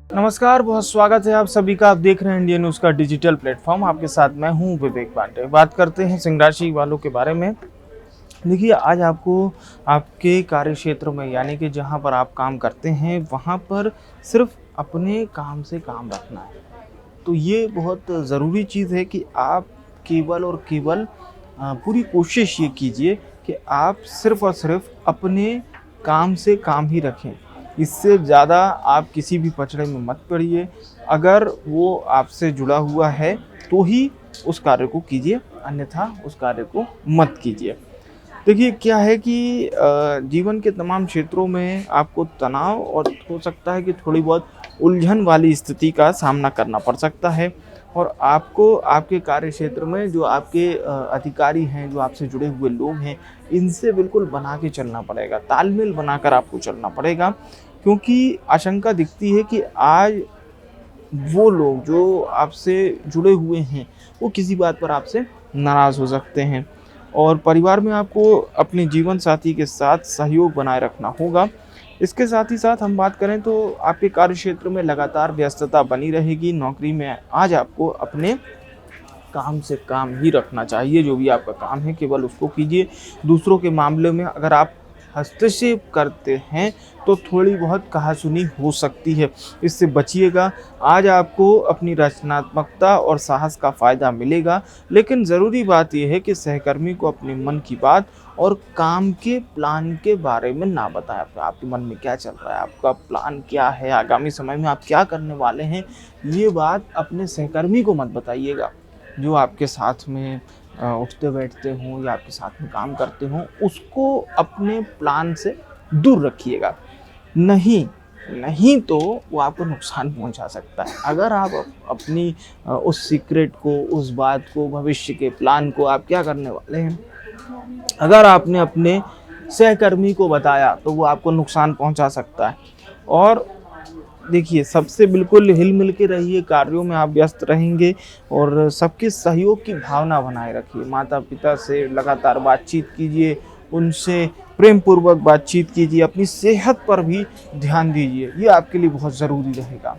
नमस्कार, बहुत स्वागत है आप सभी का। आप देख रहे हैं इंडियन न्यूज़ का डिजिटल प्लेटफॉर्म। आपके साथ मैं हूं विवेक पांडे। बात करते हैं सिंह राशि वालों के बारे में। देखिए, आज आपको आपके कार्य क्षेत्र में यानी कि जहां पर आप काम करते हैं वहां पर सिर्फ अपने काम से काम रखना है। तो ये बहुत ज़रूरी चीज़ है कि आप केवल और केवल पूरी कोशिश ये कीजिए कि आप सिर्फ़ और सिर्फ अपने काम से काम ही रखें। इससे ज़्यादा आप किसी भी पचड़े में मत पड़िए। अगर वो आपसे जुड़ा हुआ है तो ही उस कार्य को कीजिए, अन्यथा उस कार्य को मत कीजिए। देखिए, क्या है कि जीवन के तमाम क्षेत्रों में आपको तनाव और हो सकता है कि थोड़ी बहुत उलझन वाली स्थिति का सामना करना पड़ सकता है। और आपको आपके कार्य क्षेत्र में जो आपके अधिकारी हैं, जो आपसे जुड़े हुए लोग हैं, इनसे बिल्कुल बना के चलना पड़ेगा, तालमेल बनाकर आपको चलना पड़ेगा। क्योंकि आशंका दिखती है कि आज वो लोग जो आपसे जुड़े हुए हैं, वो किसी बात पर आपसे नाराज़ हो सकते हैं। और परिवार में आपको अपने जीवन साथी के साथ सहयोग बनाए रखना होगा। इसके साथ ही साथ हम बात करें तो आपके कार्य क्षेत्र में लगातार व्यस्तता बनी रहेगी। नौकरी में आज आपको अपने काम से काम ही रखना चाहिए। जो भी आपका काम है केवल उसको कीजिए। दूसरों के मामले में अगर आप हस्तक्षेप करते हैं तो थोड़ी बहुत कहासुनी हो सकती है, इससे बचिएगा। आज आपको अपनी रचनात्मकता और साहस का फ़ायदा मिलेगा, लेकिन ज़रूरी बात यह है कि सहकर्मी को अपने मन की बात और काम के प्लान के बारे में ना बताएं। आपके मन में क्या चल रहा है, आपका प्लान क्या है, आगामी समय में आप क्या करने वाले हैं, ये बात अपने सहकर्मी को मत बताइएगा। जो आपके साथ में उठते बैठते हों या आपके साथ में काम करते हों, उसको अपने प्लान से दूर रखिएगा। नहीं तो वो आपको नुकसान पहुंचा सकता है। अगर आप अपनी उस सीक्रेट को, उस बात को, भविष्य के प्लान को आप क्या करने वाले हैं, अगर आपने अपने सहकर्मी को बताया तो वो आपको नुकसान पहुंचा सकता है। और देखिए, सबसे बिल्कुल हिल मिल के रहिए। कार्यों में आप व्यस्त रहेंगे और सबके सहयोग की भावना बनाए रखिए। माता पिता से लगातार बातचीत कीजिए, उनसे प्रेम पूर्वक बातचीत कीजिए, अपनी सेहत पर भी ध्यान दीजिए। ये आपके लिए बहुत ज़रूरी रहेगा।